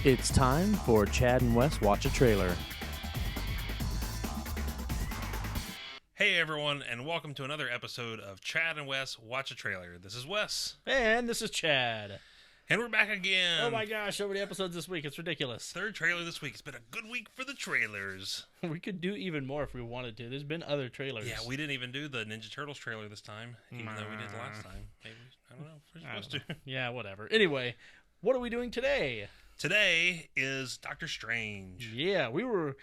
It's time for Chad and Wes Watch a Trailer. Hey everyone, and welcome to another episode of Chad and Wes Watch a Trailer. This is Wes. And this is Chad. And we're back again. Oh my gosh, so many episodes this week. It's ridiculous. Third trailer this week. It's been a good week for the trailers. We could do even more if we wanted to. There's been other trailers. Yeah, we didn't even do the Ninja Turtles trailer this time, even though we did last time. Maybe, I don't know. We're supposed to. Yeah, whatever. Anyway, what are we doing today? Today is Doctor Strange. Yeah, we were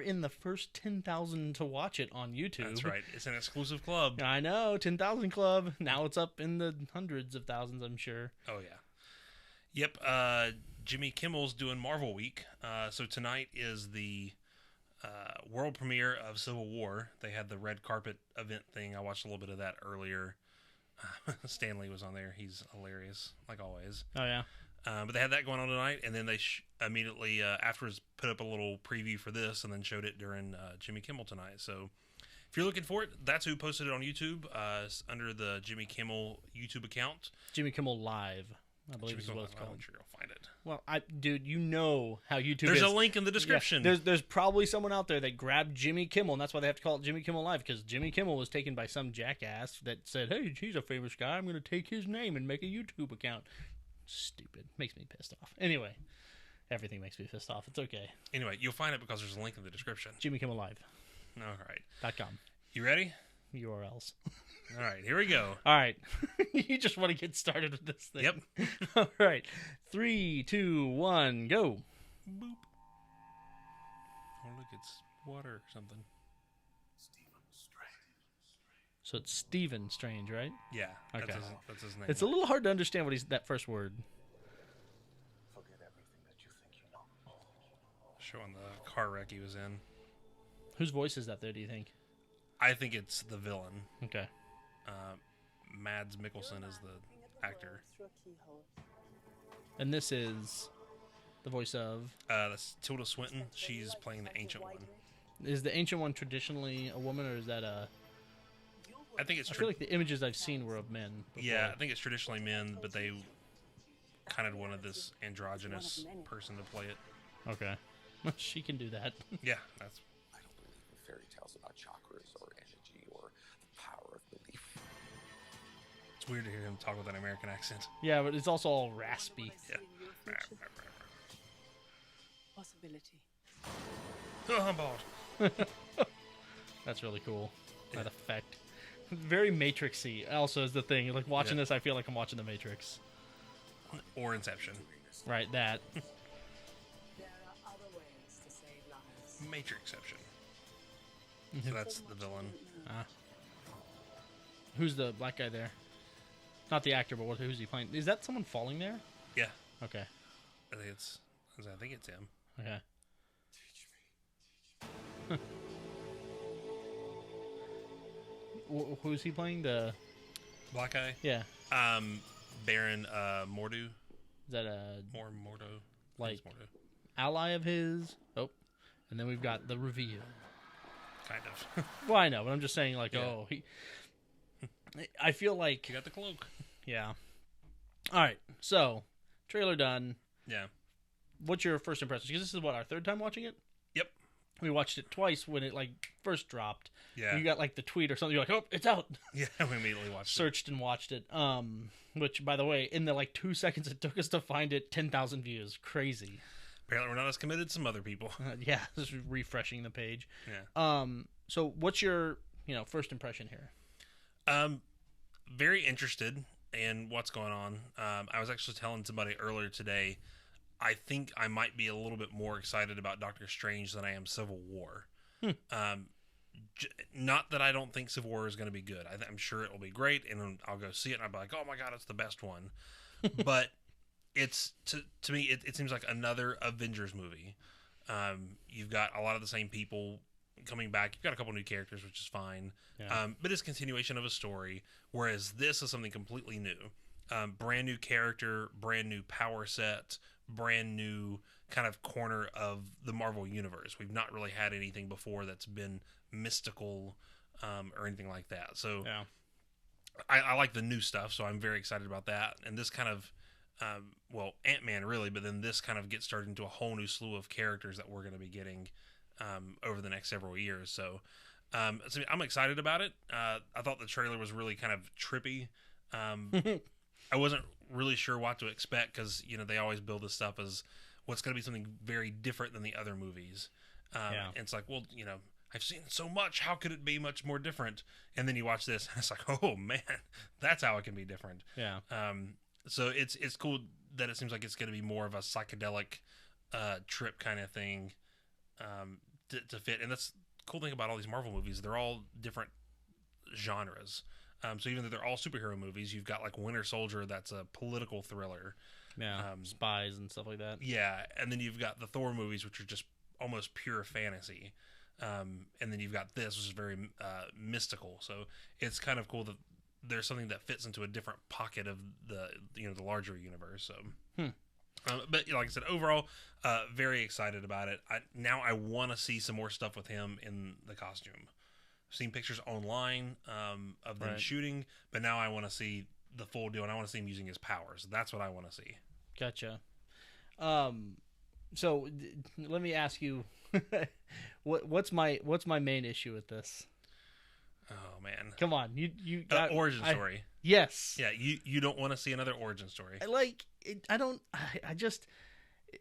in the first 10,000 to watch it on YouTube. That's right. It's an exclusive club. I know, 10,000 club. Now it's up in the hundreds of thousands, I'm sure. Oh, yeah. Yep, Jimmy Kimmel's doing Marvel Week. So tonight is the world premiere of Civil War. They had the red carpet event thing. I watched a little bit of that earlier. Stanley was on there. He's hilarious, like always. Oh, yeah. But they had that going on tonight, and then they immediately afterwards put up a little preview for this and then showed it during Jimmy Kimmel tonight. So if you're looking for it, that's who posted it on YouTube under the Jimmy Kimmel YouTube account. Jimmy Kimmel Live, I believe is what it's called. I'm sure you'll find it. Well, dude, you know how YouTube There's is. a link in the description. Yeah, there's probably someone out there that grabbed Jimmy Kimmel, and that's why they have to call it Jimmy Kimmel Live, because Jimmy Kimmel was taken by some jackass that said, hey, he's a famous guy, I'm going to take his name and make a YouTube account. Stupid. Makes me pissed off. Anyway, everything makes me pissed off. It's okay. Anyway, you'll find it because there's a link in the description. Jimmy Kimmel Live. All right. .com. You ready? URLs. All right, here we go. All right. You just want to get started with this thing. Yep. All right. 3, 2, 1, go. Boop. Oh, look, it's water or something. So it's Stephen Strange, right? Yeah, Okay. That's his name. It's a little hard to understand what that first word. Forget everything that you think you know. Showing the car wreck he was in. Whose voice is that there, do you think? I think it's the villain. Okay. Mads Mikkelsen is the actor. And this is the voice of... That's Tilda Swinton. She's playing the Ancient One. Is the Ancient One traditionally a woman, or is that a... I think it's... I feel like the images I've seen were of men. Before. Yeah, I think it's traditionally men, but they kind of wanted this androgynous person to play it. Okay. She can do that. Yeah, that's... I don't believe in fairy tales about chakras or energy or the power of belief. It's weird to hear him talk with an American accent. Yeah, but it's also all raspy. Yeah. Possibility. Oh, I'm bald. That's really cool. Yeah. That effect. Very Matrixy also is the thing. Like watching Yeah. this, I feel like I'm watching The Matrix. Or Inception. Right, that. There are other ways to save lives. Matrixception. So that's the villain. Who's the black guy there? Not the actor, but who's he playing? Is that someone falling there? Yeah, Okay. I think it's him. Okay. Who's he playing? The Black guy. yeah. Baron Mordo. Is that a Mordo. Like- It's Mordo. ally of his? Oh, and then we've got the reveal. Kind of. Well, I know, but I'm just saying, like, Yeah. oh, he. I feel like You got the cloak. yeah. All right, so trailer done. Yeah. What's your first impression? Because this is what, our third time watching it. Yep. We watched it twice when it like first dropped. Yeah. You got like the tweet or something. You're like, oh, it's out. Yeah, we immediately watched it. Searched and watched it. Which, by the way, in the like 2 seconds it took us to find it, 10,000 views. Crazy. Apparently we're not as committed as some other people. Yeah, just refreshing the page. Yeah. So what's your first impression here? Very interested in what's going on. I was actually telling somebody earlier today, I think I might be a little bit more excited about Doctor Strange than I am Civil War. Not that I don't think Civil War is going to be good. I'm sure it will be great, and I'll go see it, and I'll be like, oh my god, it's the best one. But it's to me, it seems like another Avengers movie. You've got a lot of the same people coming back. You've got a couple new characters, which is fine. Yeah. But it's a continuation of a story, whereas this is something completely new. Brand new character, brand new power set, brand new kind of corner of the Marvel universe. We've not really had anything before that's been mystical or anything like that. So Yeah. I like the new stuff, so I'm very excited about that. And this kind of well, Ant-Man really, but then this kind of gets started into a whole new slew of characters that we're going to be getting over the next several years. So I'm excited about it. I thought the trailer was really kind of trippy. I wasn't really sure what to expect because, they always build this stuff as what's going to be something very different than the other movies. And it's like, well, I've seen so much. How could it be much more different? And then you watch this, and it's like, oh man, that's how it can be different. Yeah. So it's cool that it seems like it's going to be more of a psychedelic trip kind of thing to fit. And that's the cool thing about all these Marvel movies. They're all different genres. So even though they're all superhero movies, you've got like Winter Soldier, that's a political thriller. Yeah. Spies and stuff like that. Yeah, and then you've got the Thor movies, which are just almost pure fantasy. And then you've got this, which is very mystical. So it's kind of cool that there's something that fits into a different pocket of the the larger universe. So, but like I said, overall, very excited about it. Now I want to see some more stuff with him in the costume. I've seen pictures online of them shooting, but now I want to see the full deal, and I want to see him using his powers. That's what I want to see. Gotcha. So let me ask you, what's my main issue with this? Oh man, come on, you got origin story. Yes. Yeah, you don't want to see another origin story. I just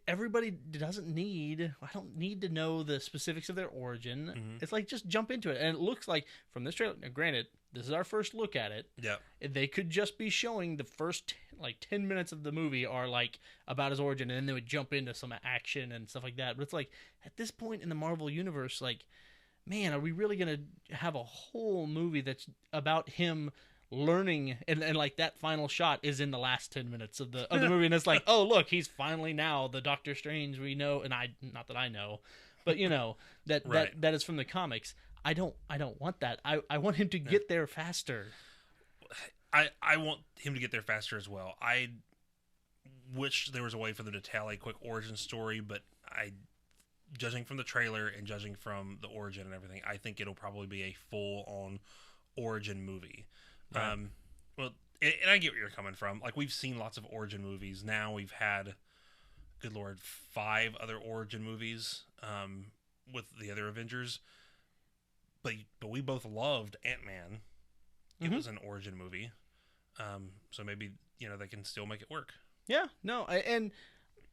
everybody doesn't need. I don't need to know the specifics of their origin. Mm-hmm. It's like just jump into it, and it looks like from this trailer. Now, granted, this is our first look at it. Yeah. They could just be showing the first 10 minutes of the movie are like about his origin, and then they would jump into some action and stuff like that. But it's like at this point in the Marvel universe, like, man, are we really gonna have a whole movie that's about him learning and like that final shot is in the last 10 minutes of the movie, and it's like, oh look, he's finally now the Doctor Strange we know, and not that I know, but that is from the comics. I don't want that. I want him to get there faster. I want him to get there faster as well. I wish there was a way for them to tell a quick origin story, but judging from the trailer and judging from the origin and everything, I think it'll probably be a full-on origin movie. Right. Well, and I get where you're coming from. Like, we've seen lots of origin movies. Now we've had, good Lord, 5 other origin movies with the other Avengers. But we both loved Ant-Man. It was an origin movie. So maybe, they can still make it work. Yeah, no, and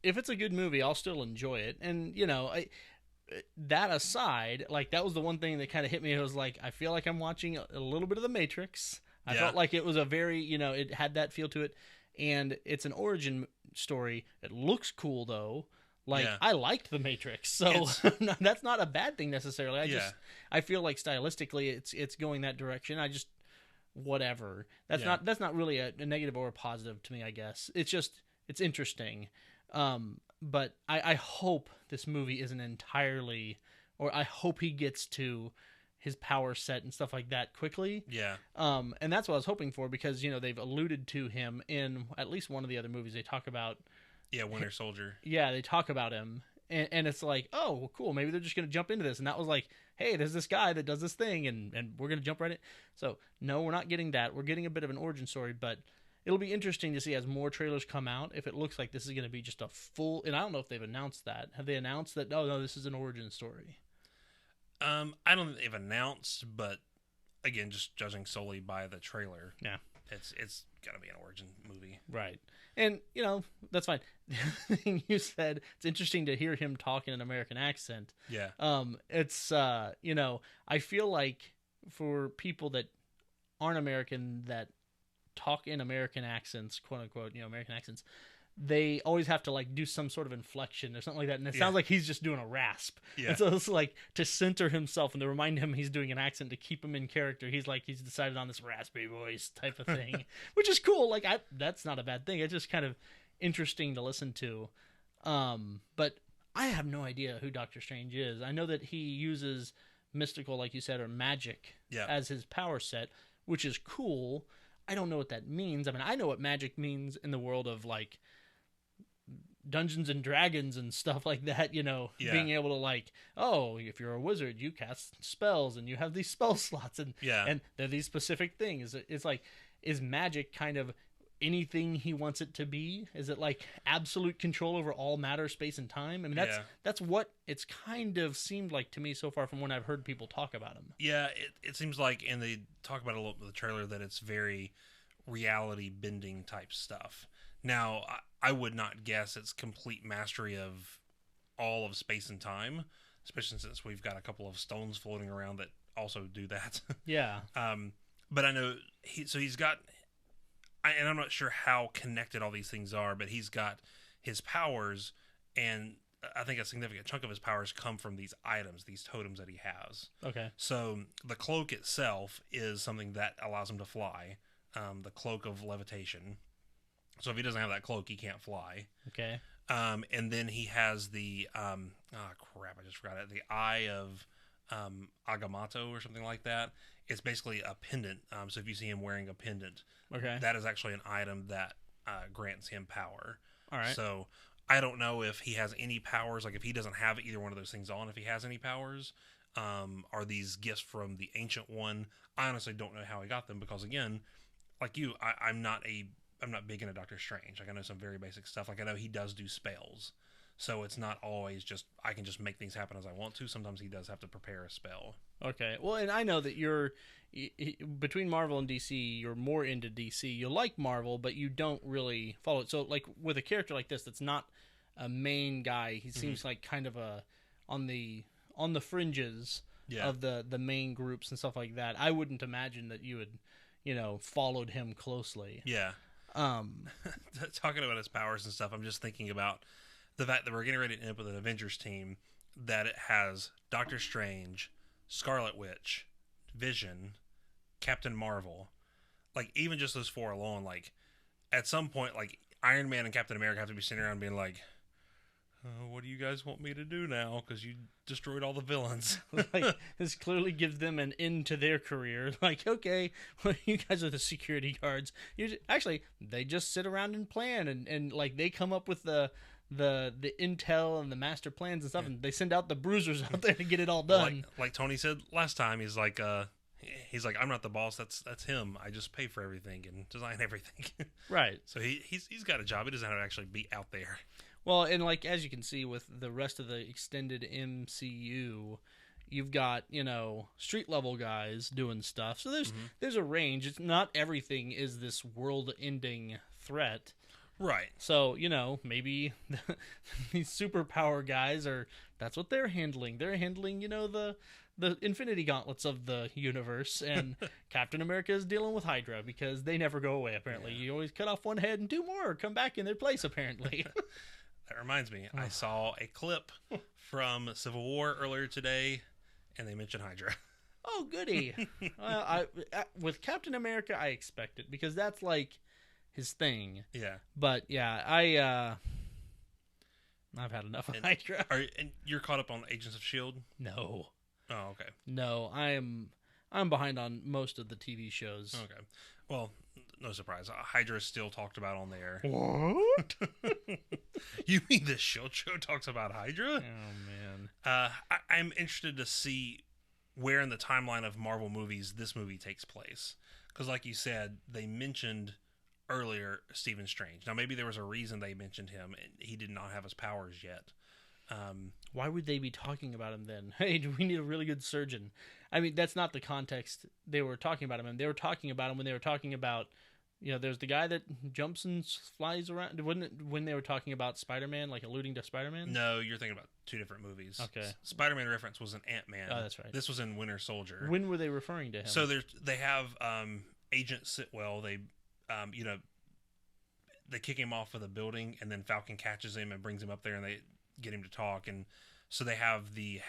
if it's a good movie, I'll still enjoy it. And, that aside, like, that was the one thing that kind of hit me. It was like, I feel like I'm watching a little bit of The Matrix. I felt like it was a very, it had that feel to it. And it's an origin story. It looks cool, though. Like, I liked The Matrix, so that's not a bad thing necessarily. I feel like stylistically it's going that direction. Whatever. That's not really a negative or a positive to me, I guess. It's interesting. But I hope this movie isn't entirely, or I hope he gets to his power set and stuff like that quickly. Yeah. And that's what I was hoping for, because, they've alluded to him in at least one of the other movies. They talk about. Yeah, Winter Soldier. Yeah, they talk about him, and it's like, oh, well, cool. Maybe they're just going to jump into this. And that was like, hey, there's this guy that does this thing, and we're going to jump right in. So, no, we're not getting that. We're getting a bit of an origin story, but it'll be interesting to see as more trailers come out, if it looks like this is going to be just a full, and I don't know if they've announced that. Have they announced that, oh, no, this is an origin story? I don't think they've announced, but again, just judging solely by the trailer. Yeah. It's got to be an origin movie. Right. And, that's fine. The other thing you said, it's interesting to hear him talk in an American accent. Yeah. It's, I feel like for people that aren't American, that talk in American accents, quote unquote, American accents, they always have to like do some sort of inflection or something like that. And it sounds like he's just doing a rasp. Yeah. And so it's like to center himself and to remind him he's doing an accent to keep him in character. He's decided on this raspy voice type of thing, which is cool. Like that's not a bad thing. It's just kind of interesting to listen to. But I have no idea who Doctor Strange is. I know that he uses mystical, like you said, or magic as his power set, which is cool. I don't know what that means. I mean, I know what magic means in the world of like Dungeons and Dragons and stuff like that, being able to like, oh, if you're a wizard, you cast spells and you have these spell slots and there are these specific things. It's like, is magic kind of anything he wants it to be? Is it like absolute control over all matter, space, and time? I mean, that's what it's kind of seemed like to me so far from when I've heard people talk about him. Yeah, it seems like, and they talk about it a little bit in the trailer, that it's very reality bending type stuff. Now, I would not guess it's complete mastery of all of space and time, especially since we've got a couple of stones floating around that also do that. Yeah. But I know he's got, and I'm not sure how connected all these things are, but he's got his powers, and I think a significant chunk of his powers come from these items, these totems that he has. Okay. So the cloak itself is something that allows him to fly, the cloak of levitation. So if he doesn't have that cloak, he can't fly. Okay. And then he has the, I just forgot it, the Eye of Agamotto or something like that. It's basically a pendant. So if you see him wearing a pendant, Okay. that is actually an item that grants him power. All right. So I don't know if he has any powers, like if he doesn't have either one of those things on, if he has any powers. Are these gifts from the Ancient One? I honestly don't know how he got them, because again, like you, I'm not big into Doctor Strange. Like, I know some very basic stuff. Like, I know he does do spells, so it's not always just I can just make things happen as I want to. Sometimes he does have to prepare a spell. Okay. Well, and I know that you're between Marvel and DC. You're more into DC. You like Marvel, but you don't really follow it. So, like with a character like this, that's not a main guy. He seems like kind of a on the fringes of the main groups and stuff like that. I wouldn't imagine that you would, followed him closely. Yeah. Talking about his powers and stuff, I'm just thinking about the fact that we're getting ready to end up with an Avengers team that it has Doctor Strange, Scarlet Witch, Vision, Captain Marvel. Like, even just those four alone, like, at some point, like, Iron Man and Captain America have to be sitting around being like, what do you guys want me to do now? Because you destroyed all the villains. Like, this clearly gives them an end to their career. Like, okay, well, you guys are the security guards. Actually, they just sit around and plan, and like they come up with the intel and the master plans and stuff, and they send out the bruisers out there to get it all done. Like Tony said last time, he's like, I'm not the boss. That's him. I just pay for everything and design everything. Right. So he's got a job. He doesn't have to actually be out there. Well, and like as you can see with the rest of the extended MCU, you've got street level guys doing stuff. So there's a range. It's not everything is this world ending threat. Right. So maybe these superpower guys that's what they're handling. They're handling the Infinity Gauntlets of the universe, and Captain America is dealing with Hydra because they never go away. Apparently, you always cut off one head and two more come back in their place. Apparently. That reminds me, I saw a clip from Civil War earlier today, and they mentioned Hydra. Oh, goody. Well, with Captain America, I expect it, because that's like his thing. Yeah. But yeah, I've had enough of Hydra. And you're caught up on Agents of S.H.I.E.L.D.? No. Oh, okay. No, I'm behind on most of the TV shows. Okay. Well, no surprise. Hydra is still talked about on there. What? You mean the S.H.I.E.L.D. show talks about Hydra? Oh, man. I'm interested to see where in the timeline of Marvel movies this movie takes place. Because like you said, they mentioned earlier Stephen Strange. Now, maybe there was a reason they mentioned him, and he did not have his powers yet. Why would they be talking about him then? Hey, do we need a really good surgeon? I mean, that's not the context they were talking about him in. They were talking about him when they were talking about, there's the guy that jumps and flies around. Wasn't it when they were talking about Spider-Man, like alluding to Spider-Man? No, you're thinking about two different movies. Okay. Spider-Man reference was in Ant-Man. Oh, that's right. This was in Winter Soldier. When were they referring to him? So they have Agent Sitwell. They, they kick him off of the building, and then Falcon catches him and brings him up there, and they get him to talk. And so they have the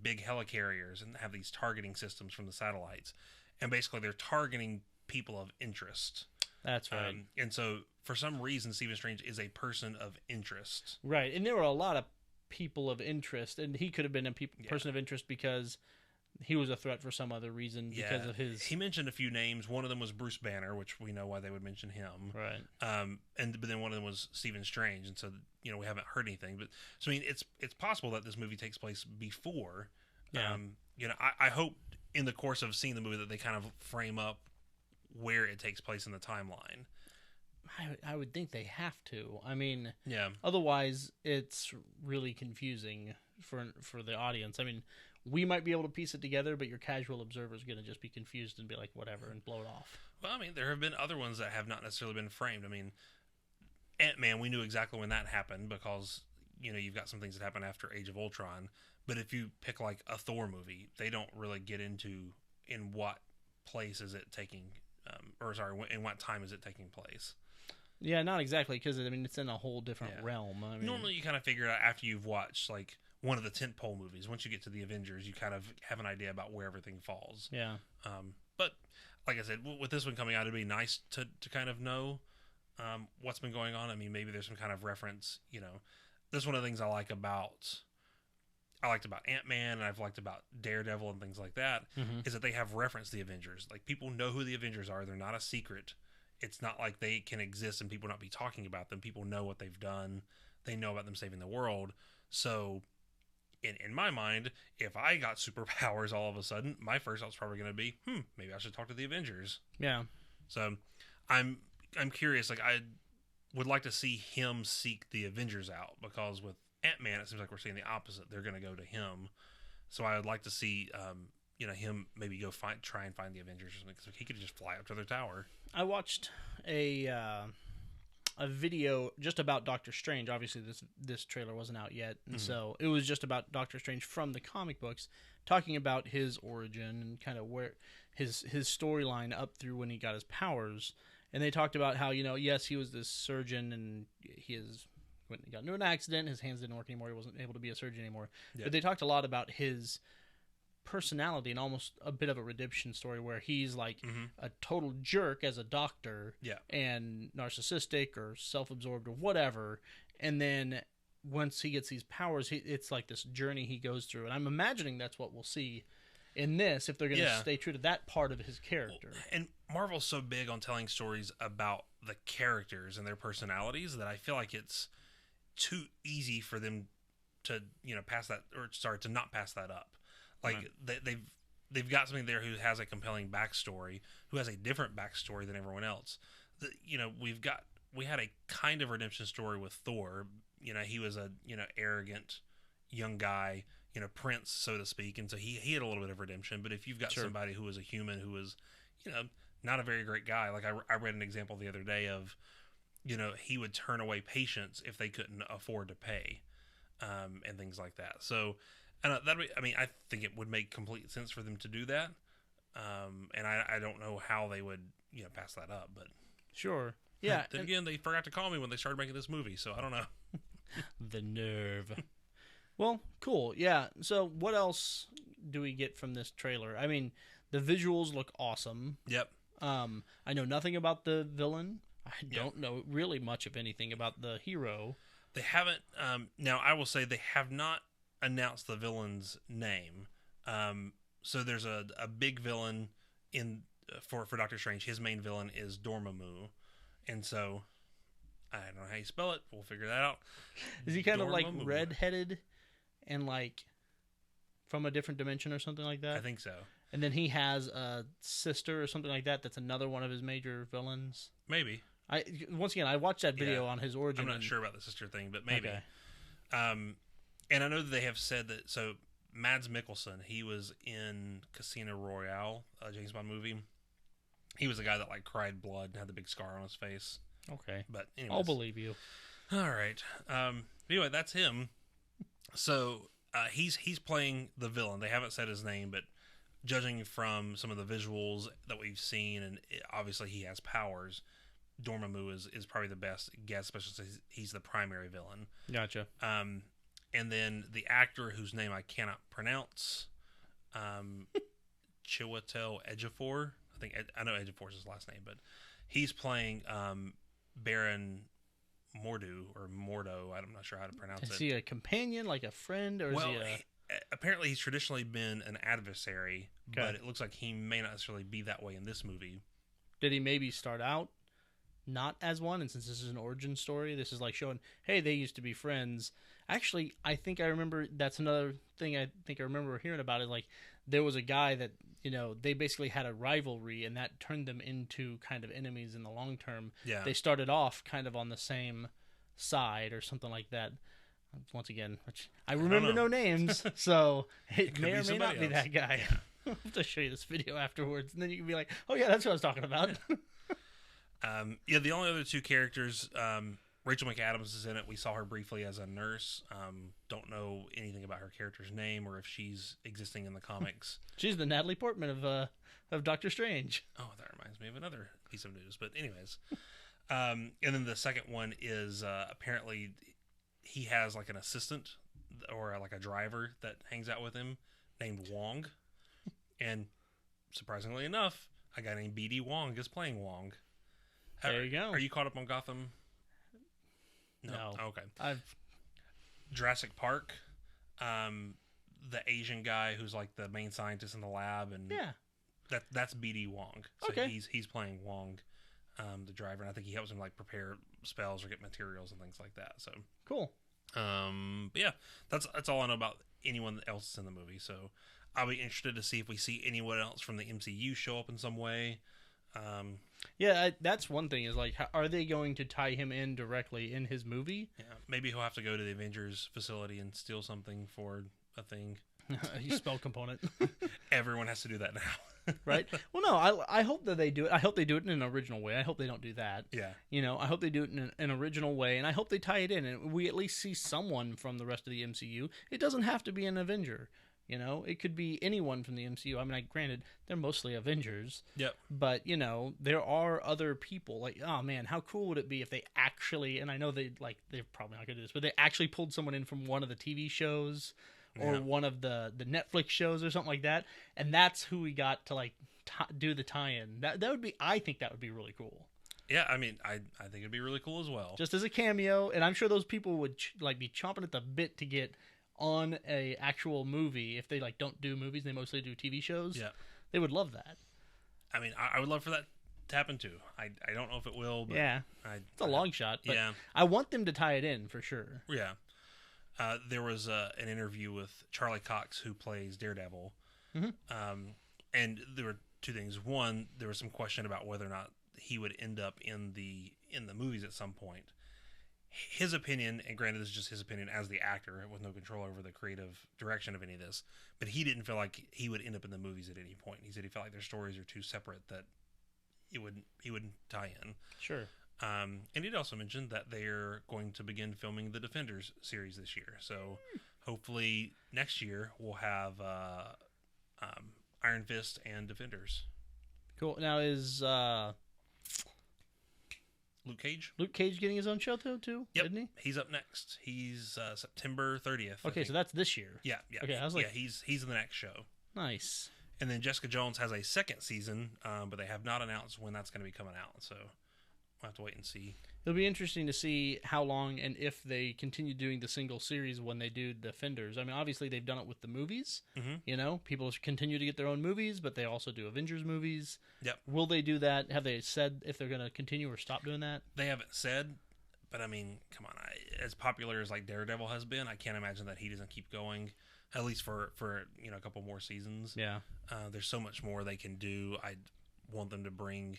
big helicarriers and have these targeting systems from the satellites, and basically they're targeting people of interest. That's right. And so for some reason, Stephen Strange is a person of interest. Right, and there were a lot of people of interest, and he could have been a person of interest because he was a threat for some other reason because of his... He mentioned a few names. One of them was Bruce Banner, which we know why they would mention him. Right. But then one of them was Stephen Strange, and so we haven't heard anything. But so I mean, it's possible that this movie takes place before. Yeah. I hope in the course of seeing the movie that they kind of frame up where it takes place in the timeline. I would think they have to. I mean, Yeah. otherwise it's really confusing for the audience. I mean, we might be able to piece it together, but your casual observer is going to just be confused and be like, whatever, and blow it off. Well, I mean, there have been other ones that have not necessarily been framed. I mean, Ant-Man, we knew exactly when that happened because, you've got some things that happen after Age of Ultron. But if you pick, like, a Thor movie, they don't really get into in what place is it taking, in what time is it taking place. Yeah, not exactly, because, I mean, it's in a whole different realm. I mean, normally you kind of figure it out after you've watched, like, one of the tentpole movies. Once you get to the Avengers, you kind of have an idea about where everything falls. Yeah. But, like I said, with this one coming out, it'd be nice to kind of know what's been going on. I mean, maybe there's some kind of reference, That's one of the things I liked about Ant-Man, and I've liked about Daredevil and things like that, is that they have referenced the Avengers. Like, people know who the Avengers are. They're not a secret. It's not like they can exist and people not be talking about them. People know what they've done. They know about them saving the world. So, in my mind, if I got superpowers all of a sudden, my first thought's probably going to be, maybe I should talk to the Avengers. Yeah. So, I'm curious. Like, I would like to see him seek the Avengers out, because with Ant-Man, it seems like we're seeing the opposite. They're going to go to him. So I would like to see, him maybe go try and find the Avengers or something, because he could just fly up to their tower. I watched a video just about Doctor Strange. Obviously, this trailer wasn't out yet, and so it was just about Doctor Strange from the comic books, talking about his origin and kind of where his storyline up through when he got his powers. And they talked about how, yes, he was this surgeon, and when he got into an accident, his hands didn't work anymore. He wasn't able to be a surgeon anymore. Yeah. But they talked a lot about his personality and almost a bit of a redemption story, where he's like a total jerk as a doctor, and narcissistic or self-absorbed or whatever. And then once he gets these powers, it's like this journey he goes through. And I'm imagining that's what we'll see in this, if they're going to stay true to that part of his character. And Marvel's so big on telling stories about the characters and their personalities that I feel like it's too easy for them to pass that, to not pass that up. Like, they've got something there who has a compelling backstory, who has a different backstory than everyone else. We had a kind of redemption story with Thor. He was a arrogant young guy, prince, so to speak, and so he had a little bit of redemption. But if you've got somebody who is a human, who is not a very great guy, like I read an example the other day of he would turn away patients if they couldn't afford to pay, and things like that. So, and I think it would make complete sense for them to do that, and I don't know how they would pass that up, but sure, yeah. Then again, they forgot to call me when they started making this movie, so I don't know. The nerve. Well, cool. Yeah. So what else do we get from this trailer? I mean, the visuals look awesome. Yep. I know nothing about the villain. I don't know really much of anything about the hero. They haven't. Now, I will say they have not announced the villain's name. So there's a big villain for Doctor Strange. His main villain is Dormammu, and so I don't know how you spell it. We'll figure that out. Is he kind of like redheaded and like from a different dimension or something like that? I think so. And then he has a sister or something like that. That's another one of his major villains. Maybe. Once again, I watched that video on his origin. I'm not sure about the sister thing, but maybe. Okay. And I know that they have said that. So Mads Mikkelsen, he was in Casino Royale, a James Bond movie. He was the guy that like cried blood and had the big scar on his face. Okay. But anyways. I'll believe you. All right. Anyway, that's him. So he's playing the villain. They haven't said his name, but judging from some of the visuals that we've seen, and obviously he has powers, Dormammu is probably the best guess, especially since he's the primary villain. Gotcha. And then the actor whose name I cannot pronounce, Chiwetel Ejiofor. I know Ejiofor's his last name, but he's playing Baron Mordo or Mordo. I'm not sure how to pronounce it. Is he a companion, like a friend, or is he apparently he's traditionally been an adversary, but it looks like he may not necessarily be that way in this movie. Did he maybe start out not as one, and since this is an origin story, this is like showing, hey, they used to be friends. Actually, I think I remember, that's another thing I think I remember hearing about, is like there was a guy that they basically had a rivalry, and that turned them into kind of enemies in the long term. Yeah. They started off kind of on the same side or something like that. Once again, which I remember no names, so it may or may not be that guy. Yeah. I'll have to show you this video afterwards, and then you can be like, "Oh yeah, that's what I was talking about." The only other two characters, Rachel McAdams is in it. We saw her briefly as a nurse. Don't know anything about her character's name or if she's existing in the comics. She's the Natalie Portman of Doctor Strange. Oh, that reminds me of another piece of news. But anyways, and then the second one is apparently he has like an assistant or like a driver that hangs out with him named Wong. And surprisingly enough, a guy named B.D. Wong is playing Wong. There you go. Are you caught up on Gotham? No. Okay. I've Jurassic Park, the Asian guy who's like the main scientist in the lab, and that's B.D. Wong. So okay. he's playing Wong, the driver, and I think he helps him like prepare spells or get materials and things like that. So cool. But yeah, that's all I know about anyone else in the movie. So I'll be interested to see if we see anyone else from the MCU show up in some way. That's one thing is like, are they going to tie him in directly in his movie? Yeah, maybe he'll have to go to the Avengers facility and steal something for a thing. You spell component. Everyone has to do that now. Right? Well, no, I hope that they do it. I hope they do it in an original way. I hope they don't do that. Yeah. I hope they do it in an original way, and I hope they tie it in, and we at least see someone from the rest of the MCU. It doesn't have to be an Avenger. It could be anyone from the MCU. I mean, granted, they're mostly Avengers. Yep. But, there are other people. Like, oh, man, how cool would it be if they actually, and I know they're probably not going to do this, but they actually pulled someone in from one of the TV shows or one of the Netflix shows or something like that, and that's who we got to, like, do the tie-in. That would be, I think that would be really cool. Yeah, I mean, I think it'd be really cool as well. Just as a cameo, and I'm sure those people would, be chomping at the bit to get on a actual movie. If they don't do movies, they mostly do TV shows. Yeah, they would love that. I mean, I would love for that to happen too. I don't know if it will, but it's a long shot. But yeah, I want them to tie it in for sure. Yeah, there was an interview with Charlie Cox who plays Daredevil, and there were two things. One, there was some question about whether or not he would end up in the movies at some point. His opinion, and granted this is just his opinion as the actor with no control over the creative direction of any of this, but he didn't feel like he would end up in the movies at any point. He said he felt like their stories are too separate that he wouldn't tie in. Sure. And he'd also mentioned that they're going to begin filming the Defenders series this year. So hopefully next year we'll have Iron Fist and Defenders. Cool. Now is Luke Cage getting his own show too? Yep. Isn't he? He's up next. He's September 30th. Okay, so that's this year. Yeah. Okay, I was like, he's in the next show. Nice. And then Jessica Jones has a second season, but they have not announced when that's going to be coming out. So we'll have to wait and see. It'll be interesting to see how long and if they continue doing the single series when they do Defenders. I mean, obviously they've done it with the movies. Mm-hmm. People continue to get their own movies, but they also do Avengers movies. Yep. Will they do that? Have they said if they're going to continue or stop doing that? They haven't said, but I mean, come on. As popular as like Daredevil has been, I can't imagine that he doesn't keep going, at least for a couple more seasons. Yeah. There's so much more they can do. I want them to bring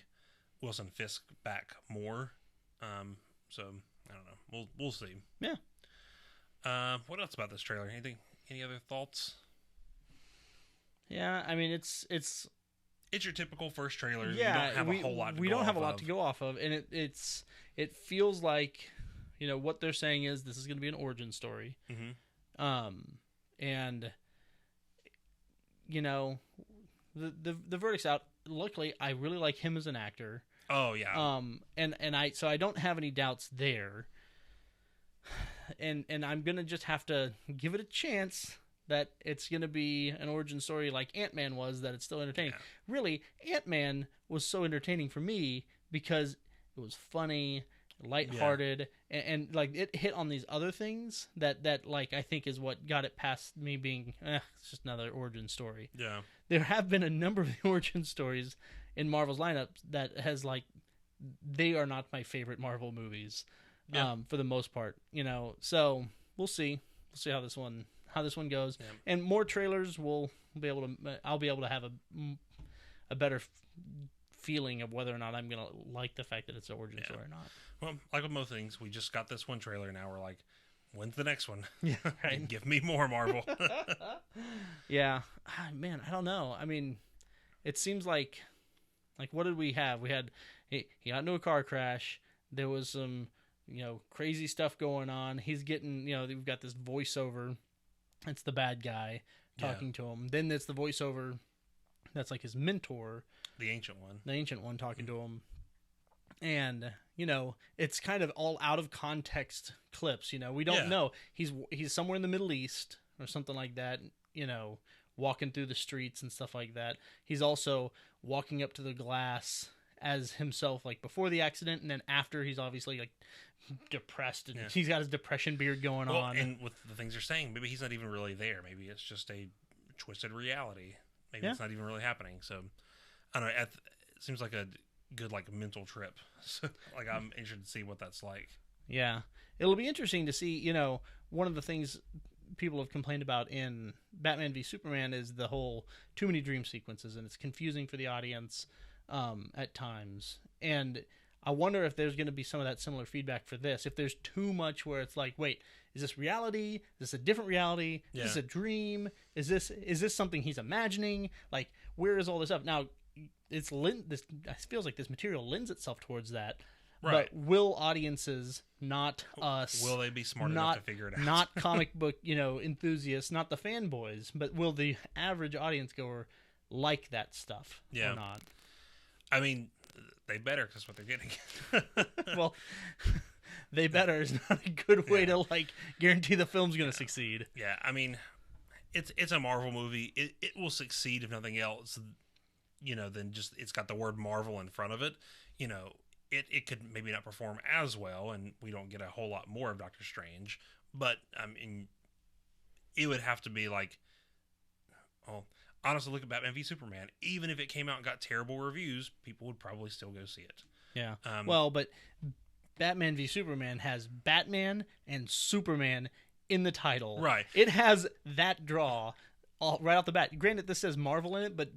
Wilson Fisk back more. So I don't know. We'll see. Yeah. What else about this trailer? Any other thoughts? Yeah, I mean it's your typical first trailer. Yeah, you don't have a whole lot. We don't have a lot to go off of, and it feels like what they're saying is this is going to be an origin story. Mm-hmm. And the verdict's out. Luckily, I really like him as an actor. Oh yeah. And I don't have any doubts there. And I'm gonna just have to give it a chance that it's gonna be an origin story like Ant-Man was, that it's still entertaining. Yeah. Really, Ant-Man was so entertaining for me because it was funny, lighthearted, and like it hit on these other things that like I think is what got it past me being it's just another origin story. Yeah. There have been a number of origin stories in Marvel's lineup that has they are not my favorite Marvel movies, for the most part, so we'll see how this one how this one goes. Yeah. And more trailers I'll be able to have a better feeling of whether or not I'm going to like the fact that it's an origin story or not. Well, like with most things, we just got this one trailer. Now we're like, when's the next one? Yeah, right. Give me more Marvel. Yeah. Man, I don't know. I mean, it seems like what did we have? We had he got into a car crash. There was some, crazy stuff going on. He's getting, we've got this voiceover. It's the bad guy talking to him. Then it's the voiceover that's like his mentor. The ancient one talking to him. And, it's kind of all out of context clips. We don't know. He's somewhere in the Middle East or something like that, walking through the streets and stuff like that. He's also walking up to the glass as himself, like before the accident, and then after he's obviously like depressed and he's got his depression beard going on. And with the things they're saying, maybe he's not even really there. Maybe it's just a twisted reality. Maybe it's not even really happening. So I don't know. It seems like a good mental trip. So I'm interested to see what that's like. Yeah, it'll be interesting to see. One of the things people have complained about in Batman v Superman is the whole too many dream sequences, and it's confusing for the audience at times. And I wonder if there's going to be some of that similar feedback for this. If there's too much where it's like, wait, is this reality? Is this a different reality? Is this a dream? Is this something he's imagining? Like, where is all this up? Now, it feels like this material lends itself towards that. Right. But will audiences, not us, will they be smart enough to figure it out? Not comic book, enthusiasts, not the fanboys, but will the average audience goer like that stuff or not? I mean, they better, because what they're getting. Well, they better is not a good way to guarantee the film's going to succeed. Yeah, I mean, it's a Marvel movie. It will succeed if nothing else. Then just it's got the word Marvel in front of it. It could maybe not perform as well, and we don't get a whole lot more of Doctor Strange. But I mean, it would have to be honestly, look at Batman v Superman. Even if it came out and got terrible reviews, people would probably still go see it. Yeah. But Batman v Superman has Batman and Superman in the title. Right. It has that draw right off the bat. Granted, this says Marvel in it, but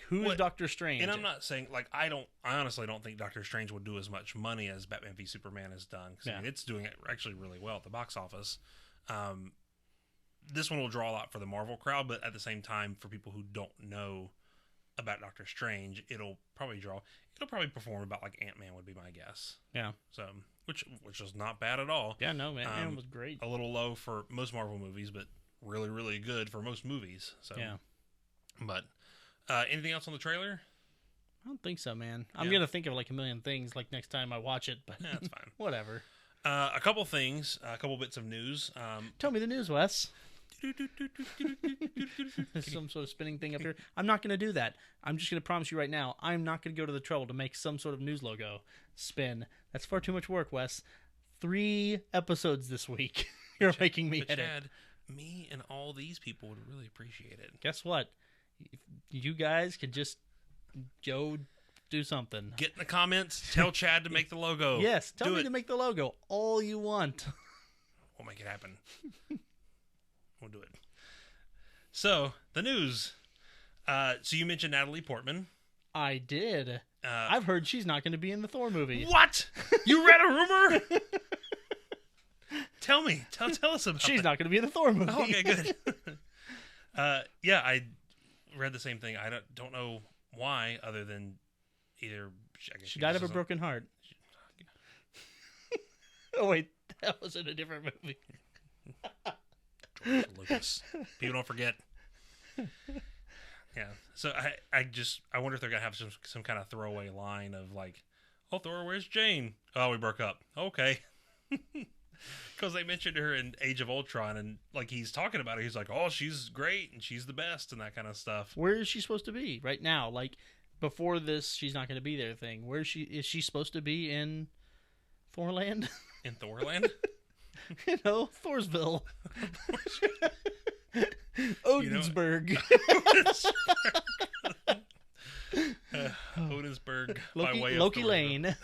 who is Doctor Strange? And I'm not saying I honestly don't think Doctor Strange would do as much money as Batman v Superman has done. Because I mean, it's doing it actually really well at the box office. This one will draw a lot for the Marvel crowd, but at the same time, for people who don't know about Doctor Strange, it'll probably perform about like Ant-Man would be my guess. Yeah. So, which is not bad at all. Yeah, no, man, Ant-Man was great. A little low for most Marvel movies, but really, really good for most movies. So, yeah. But anything else on the trailer? I don't think so, man. I'm gonna think of a million things next time I watch it, but that's fine. Whatever. A couple things, a couple bits of news. Tell me the news, Wes. Some sort of spinning thing up here. I'm not going to do that. I'm just going to promise you right now, I'm not going to go to the trouble to make some sort of news logo spin. That's far too much work, Wes. 3 episodes this week. You're making me edit. Chad, me and all these people would really appreciate it. Guess what? You guys could just go do something. Get in the comments. Tell Chad to make the logo. Yes, tell me to make the logo. All you want. We'll make it happen. We'll do it. So, the news. So you mentioned Natalie Portman. I did. I've heard she's not going to be in the Thor movie. What? You read a rumor? Tell me. Tell us about She's it. not going to be in the Thor movie. Oh, okay, good. Yeah, I read the same thing. I don't know why, other than either... I guess she died of a broken heart. Oh, wait. That was in a different movie. George Lucas. People don't forget. Yeah. So I wonder if they're gonna have some kind of throwaway line of "Oh, Thor, where's Jane? Oh, we broke up. Okay." Because they mentioned her in Age of Ultron, and he's talking about her. He's like, "Oh, she's great and she's the best," and that kind of stuff. Where is she supposed to be right now? Before this, she's not going to be there thing. Where is she supposed to be in Thorland? In Thorland? Thorsville. Odensburg. Odensburg by way of Loki Thorville. Lane.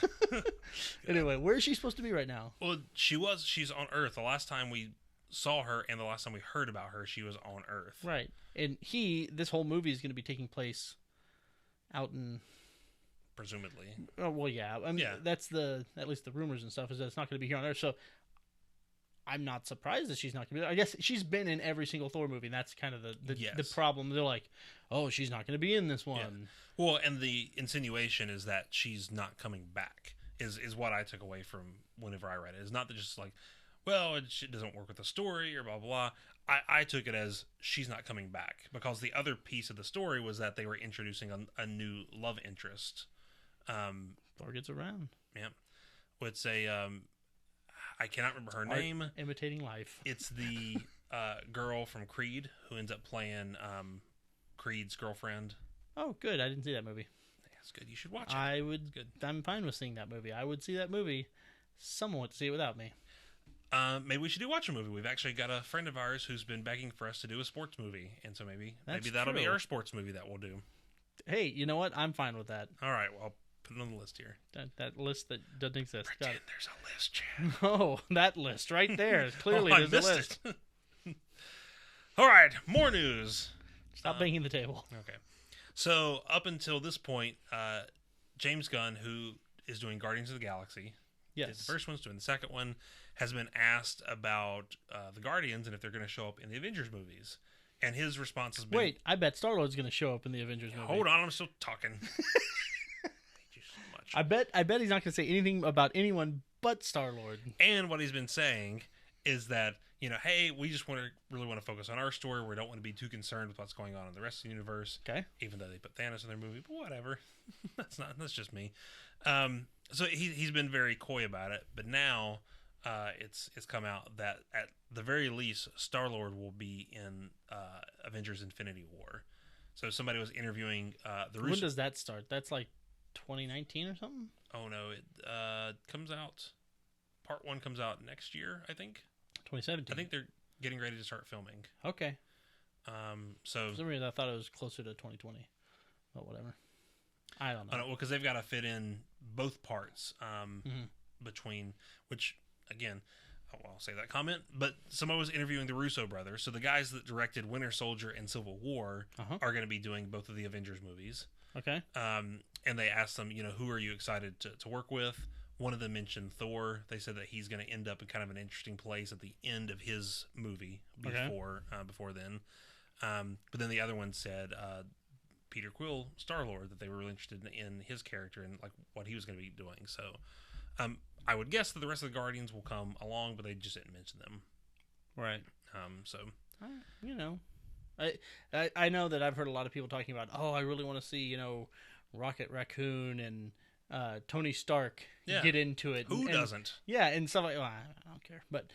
Anyway, where is she supposed to be right now? Well, she's on Earth. The last time we saw her and the last time we heard about her, she was on Earth. Right. And this whole movie is going to be taking place out in... Presumably. Oh, well, yeah. I mean, Yeah. that's at least the rumors and stuff, is that it's not going to be here on Earth. So I'm not surprised that she's not going to be there. I guess she's been in every single Thor movie, and that's kind of the problem. They're like, oh, she's not going to be in this one. Yeah. Well, and the insinuation is that she's not coming back, is what I took away from whenever I read it. It's not that just like, well, it doesn't work with the story or blah, blah, blah. I took it as she's not coming back, because the other piece of the story was that they were introducing a new love interest. Thor gets around. Yeah. It's I cannot remember her name. Imitating life. It's the girl from Creed who ends up playing Creed's girlfriend. Oh, good. I didn't see that movie. Yeah, it's good. You should watch it. Good. I'm fine with seeing that movie. I would see that movie. Someone would see it without me. Maybe we should watch a movie. We've actually got a friend of ours who's been begging for us to do a sports movie, and so maybe that'll be our sports movie that we'll do. Hey, you know what? I'm fine with that. All right, well, I'll put it on the list here. That list that doesn't exist. Pretend there's a list, Chad. Oh, that list right there. Clearly, I there's missed a list. it. All right, more news. Stop banging the table. Okay. So up until this point, James Gunn, who is doing Guardians of the Galaxy, Yes. did the first one's doing the second one, has been asked about the Guardians and if they're going to show up in the Avengers movies. And his response has been... Wait, I bet Star-Lord's going to show up in the Avengers movie. Hold on, I'm still talking. I hate you so much. I bet he's not going to say anything about anyone but Star-Lord. And what he's been saying is that, hey, we just really want to focus on our story. We don't want to be too concerned with what's going on in the rest of the universe. Okay. Even though they put Thanos in their movie, but whatever. That's just me. So he's been very coy about it, but now it's come out that at the very least, Star-Lord will be in Avengers Infinity War. So somebody was interviewing the When does that start? That's like 2019 or something? Oh no, it comes out. Part 1 comes out next year, I think. 2017. I think they're getting ready to start filming. Okay. So For some reason, I thought it was closer to 2020. But whatever. I don't know. well, because they've got to fit in both parts between, which, again, I'll say that comment, but somebody was interviewing the Russo brothers, so the guys that directed Winter Soldier and Civil War are going to be doing both of the Avengers movies. Okay. And they asked them, who are you excited to work with? One of them mentioned Thor. They said that he's going to end up in kind of an interesting place at the end of his movie before then. But then the other one said Peter Quill, Star-Lord, that they were really interested in his character and like what he was going to be doing. So I would guess that the rest of the Guardians will come along, but they just didn't mention them. Right. So I know that I've heard a lot of people talking about, I really want to see, Rocket Raccoon and Tony Stark get into it. Who doesn't? Yeah, and stuff like, I don't care, but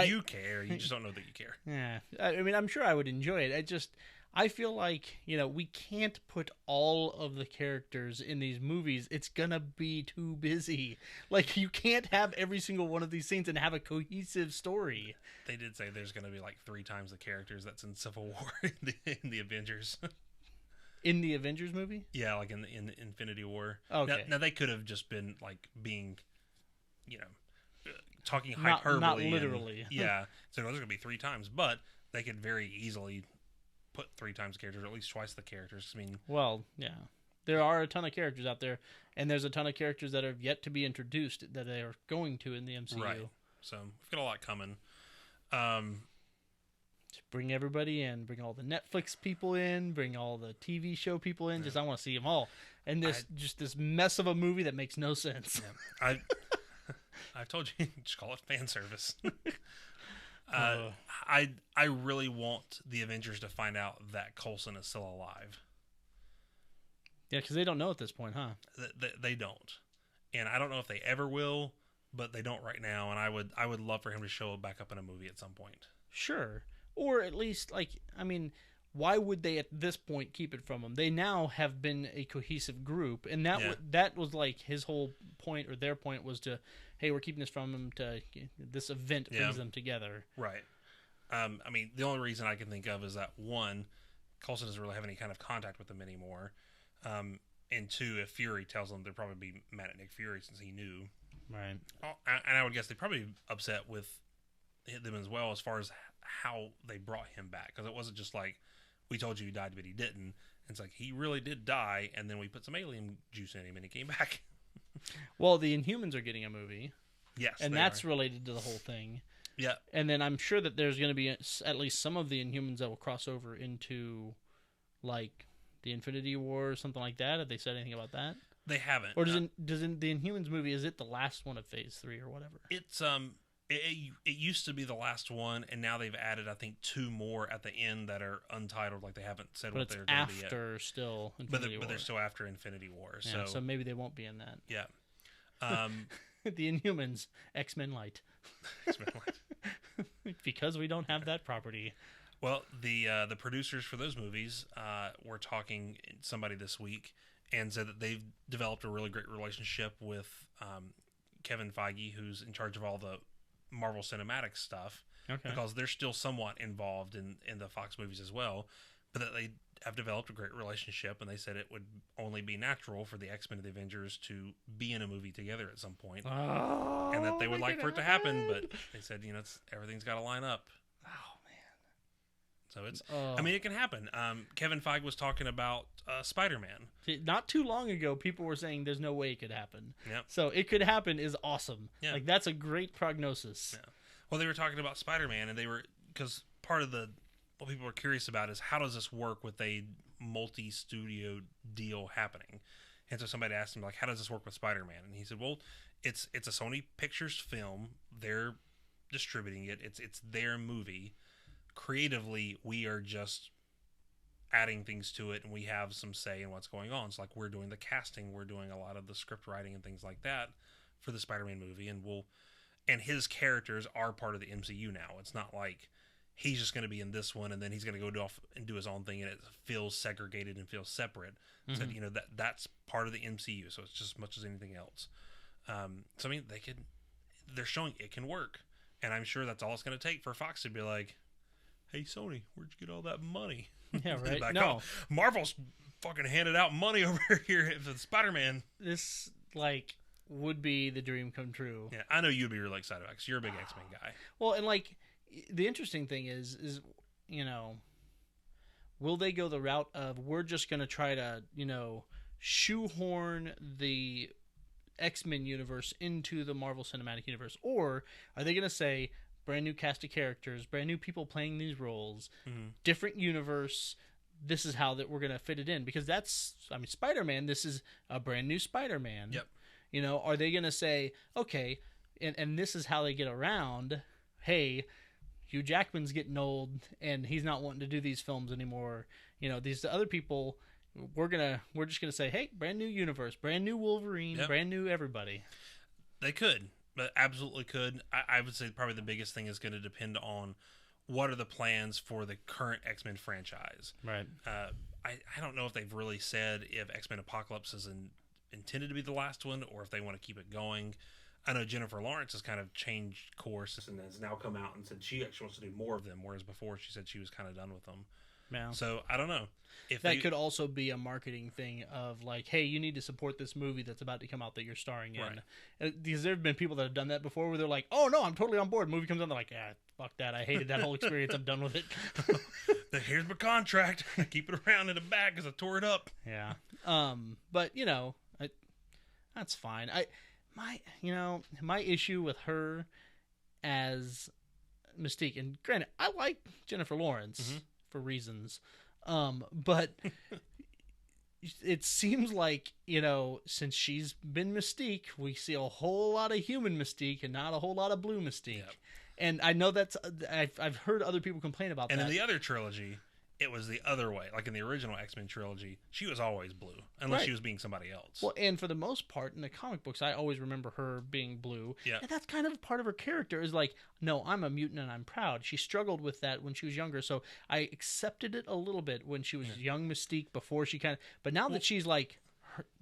you care. You just don't know that you care. Yeah, I mean, I'm sure I would enjoy it. I feel like, we can't put all of the characters in these movies. It's gonna be too busy. Like, you can't have every single one of these scenes and have a cohesive story. They did say there's gonna be like 3 times the characters that's in Civil War in the Avengers. In the Avengers movie? Yeah, like in Infinity War. Okay. Now they could have just been like being, talking hyperbole. Not literally. Yeah. So there's gonna be 3 times, but they could very easily put 3 times the characters, or at least twice the characters. I mean, well, yeah, there are a ton of characters out there, and there's a ton of characters that have yet to be introduced that they are going to in the MCU. Right. So we've got a lot coming. Just bring everybody in, bring all the Netflix people in, bring all the TV show people in. I want to see them all, and this mess of a movie that makes no sense. Yeah. I've told you, just call it fan service. I really want the Avengers to find out that Coulson is still alive. Yeah, because they don't know at this point, huh? They don't, and I don't know if they ever will, but they don't right now. And I would love for him to show back up in a movie at some point. Sure, or at least why would they at this point keep it from him? They now have been a cohesive group, and that was like his whole point, or their point was to, hey, we're keeping this from him to this event brings them together. Right. I mean, the only reason I can think of is that 1, Coulson doesn't really have any kind of contact with them anymore, and 2, if Fury tells them, they'd probably be mad at Nick Fury since he knew. Right. And I would guess they'd probably be upset with them as well, as far as how they brought him back, because it wasn't just like we told you he died but he didn't. It's like he really did die, and then we put some alien juice in him and he came back. Well, the Inhumans are getting a movie. Yes, and that's related to the whole thing. Yeah. And then I'm sure that there's going to be at least some of the Inhumans that will cross over into, like, the Infinity War or something like that. Have they said anything about that? They haven't. Or does the Inhumans movie, is it the last one of Phase 3 or whatever? It's it used to be the last one, and now they've added, I think, 2 more at the end that are untitled. Like, they haven't said but what it's they're going to be yet. after still Infinity War. But they're still after Infinity War. Yeah, so maybe they won't be in that. Yeah. The Inhumans, X-Men Light. X-Men Light. Because we don't have that property. Well, the producers for those movies were talking to somebody this week and said that they've developed a really great relationship with Kevin Feige, who's in charge of all the Marvel Cinematic stuff, because they're still somewhat involved in the Fox movies as well, but that they have developed a great relationship, and they said it would only be natural for the X-Men and the Avengers to be in a movie together at some point, and that they would like for it to happen, but they said, everything's got to line up. Oh, man. So it's, I mean, it can happen. Kevin Feige was talking about Spider-Man. Not too long ago, people were saying there's no way it could happen. Yep. So it could happen is awesome. Yeah. Like, that's a great prognosis. Yeah. Well, they were talking about Spider-Man, and because part of what people were curious about is how does this work with a multi-studio deal happening? And so somebody asked him, like, how does this work with Spider-Man? And he said, well, it's a Sony Pictures film. They're distributing it. It's their movie. Creatively, we are just adding things to it, and we have some say in what's going on. So, like, we're doing the casting, we're doing a lot of the script writing and things like that for the Spider-Man movie, and his characters are part of the MCU now. It's not like he's just going to be in this one and then he's going to go off and do his own thing and it feels segregated and feels separate. So, that's part of the MCU, so it's just as much as anything else. So, I mean, they're showing it can work, and I'm sure that's all it's going to take for Fox to be like, hey, Sony, where'd you get all that money? Yeah, right. Like, no, Marvel's fucking handed out money over here for Spider-Man. This would be the dream come true. Yeah, I know you'd be really excited about it because you're a big X-Men guy. Well, and the interesting thing is will they go the route of we're just going to try to shoehorn the X-Men universe into the Marvel Cinematic Universe, or are they going to say brand new cast of characters, brand new people playing these roles, different universe, this is how that we're going to fit it in? Because Spider-Man, this is a brand new Spider-Man. Yep. Are they going to say, okay, and this is how they get around, hey, Hugh Jackman's getting old and he's not wanting to do these films anymore. These other people, we're just gonna say, hey, brand new universe, brand new Wolverine, brand new everybody. They could, but absolutely could. I would say probably the biggest thing is going to depend on what are the plans for the current X-Men franchise. Right. I don't know if they've really said if X-Men Apocalypse is intended to be the last one or if they want to keep it going. I know Jennifer Lawrence has kind of changed course and has now come out and said she actually wants to do more of them, whereas before she said she was kind of done with them. Yeah. So I don't know. If that could also be a marketing thing of like, hey, you need to support this movie that's about to come out that you're starring in. Right. Because there have been people that have done that before where they're like, oh, no, I'm totally on board. Movie comes out, they're like, fuck that. I hated that whole experience. I'm done with it. Here's my contract. I keep it around in the back because I tore it up. Yeah. But, that's fine. My issue with her as Mystique, and granted, I like Jennifer Lawrence for reasons, but it seems like, since she's been Mystique, we see a whole lot of human Mystique and not a whole lot of blue Mystique. Yep. And I know I've heard other people complain about that. And in the other trilogy, it was the other way. Like in the original X-Men trilogy, she was always blue, unless she was being somebody else. Well, and for the most part, in the comic books, I always remember her being blue. Yeah. And that's kind of part of her character is like, no, I'm a mutant and I'm proud. She struggled with that when she was younger, so I accepted it a little bit when she was young Mystique before she but now that she's like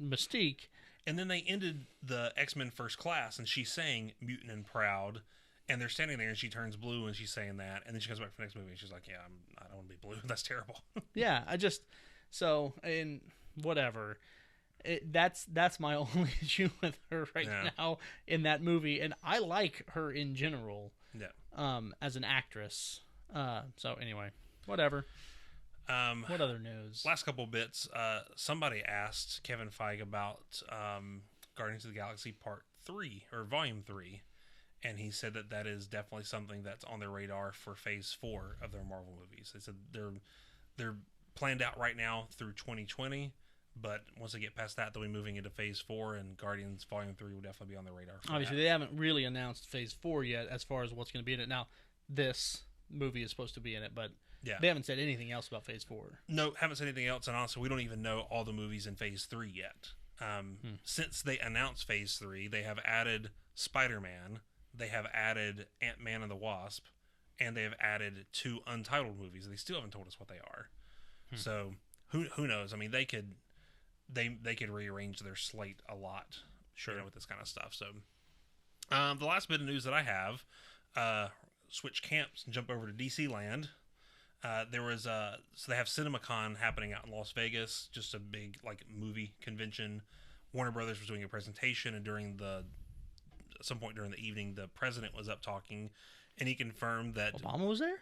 Mystique. And then they ended the X-Men First Class, and she's saying mutant and proud. And they're standing there, and she turns blue, and she's saying that. And then she comes back for the next movie, and she's like, yeah, I don't want to be blue. That's terrible. Yeah, and whatever. That's my only issue with her now in that movie. And I like her in general. Yeah. as an actress. So anyway, whatever. What other news? Last couple bits. Somebody asked Kevin Feige about Guardians of the Galaxy Part 3 or Volume 3, and he said that is definitely something that's on their radar for Phase 4 of their Marvel movies. They said they're planned out right now through 2020, but once they get past that, they'll be moving into Phase 4, and Guardians Volume 3 will definitely be on their radar. Obviously, they haven't really announced Phase 4 yet as far as what's going to be in it. Now, this movie is supposed to be in it, but they haven't said anything else about Phase 4. No, haven't said anything else, and honestly, we don't even know all the movies in Phase 3 yet. Since they announced Phase 3, they have added Spider-Man, they have added Ant-Man and the Wasp, and they have added 2 untitled movies. They still haven't told us what they are. So, who knows? I mean, they could rearrange their slate a lot, with this kind of stuff. So, the last bit of news that I have, switch camps and jump over to DC Land. There was so they have CinemaCon happening out in Las Vegas, just a big movie convention. Warner Brothers was doing a presentation, and at some point during the evening, the president was up talking, and he confirmed that Obama was there.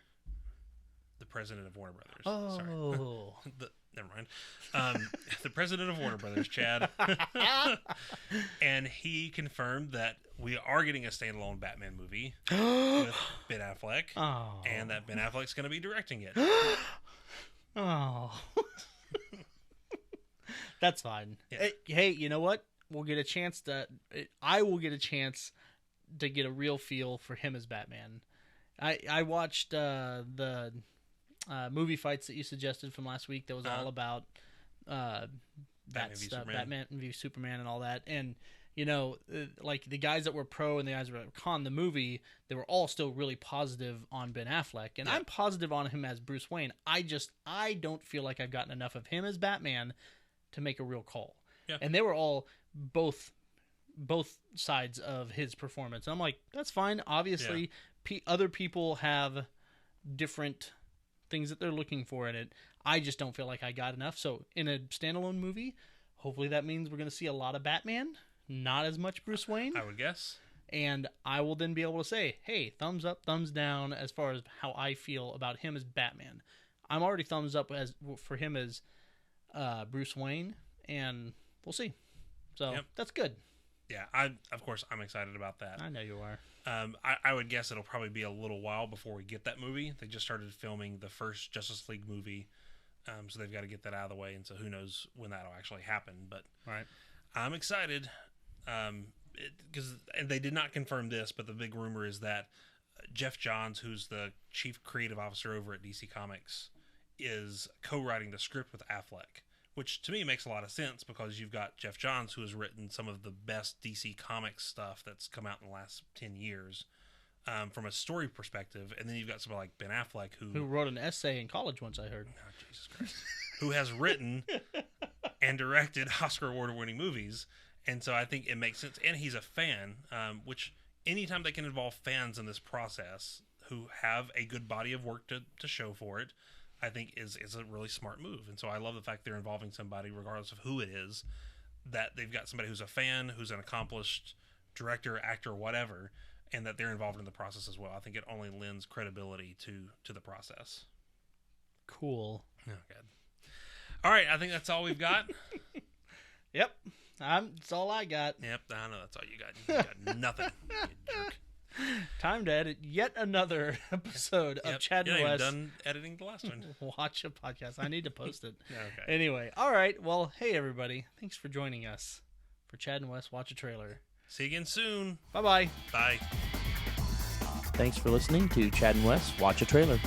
The president of Warner Brothers. Oh, sorry. Never mind. The president of Warner Brothers, Chad, and he confirmed that we are getting a standalone Batman movie with Ben Affleck, and that Ben Affleck's going to be directing it. That's fine. Yeah. Hey, you know what? I will get a chance to get a real feel for him as Batman. I watched the movie fights that you suggested from last week that was all about that stuff, Batman v Superman and all that. And like the guys that were pro and the guys that were con the movie, they were all still really positive on Ben Affleck, and I'm positive on him as Bruce Wayne. I don't feel like I've gotten enough of him as Batman to make a real call. And they were all both sides of his performance. And I'm like, that's fine. Obviously, other people have different things that they're looking for in it. I just don't feel like I got enough. So in a standalone movie, hopefully that means we're going to see a lot of Batman, not as much Bruce Wayne, I would guess. And I will then be able to say, hey, thumbs up, thumbs down as far as how I feel about him as Batman. I'm already thumbs up for him as Bruce Wayne, and we'll see. So that's good. Yeah, of course I'm excited about that. I know you are. I would guess it'll probably be a little while before we get that movie. They just started filming the first Justice League movie, so they've got to get that out of the way, and so who knows when that'll actually happen. But I'm excited, because and they did not confirm this, but the big rumor is that Jeff Johns, who's the chief creative officer over at DC Comics, is co-writing the script with Affleck, which to me makes a lot of sense because you've got Jeff Johns, who has written some of the best DC Comics stuff that's come out in the last 10 years from a story perspective. And then you've got somebody like Ben Affleck, who wrote an essay in college once, I heard. Oh, Jesus Christ. Who has written and directed Oscar award-winning movies. And so I think it makes sense. And he's a fan, which anytime they can involve fans in this process who have a good body of work to show for it, I think is a really smart move. And so I love the fact they're involving somebody, regardless of who it is, that they've got somebody who's a fan, who's an accomplished director, actor, whatever, and that they're involved in the process as well. I think it only lends credibility to the process. Cool. Oh, God. All right, I think that's all we've got. Yep. That's all I got. Yep, I know that's all you got. You got nothing, you jerk. Time to edit yet another episode of Chad and Wess. Done editing the last one. Watch a podcast. I need to post it. Okay. Anyway, all right. Well, hey, everybody. Thanks for joining us for Chad and Wess Watch a Trailer. See you again soon. Bye-bye. Bye. Thanks for listening to Chad and Wess Watch a Trailer.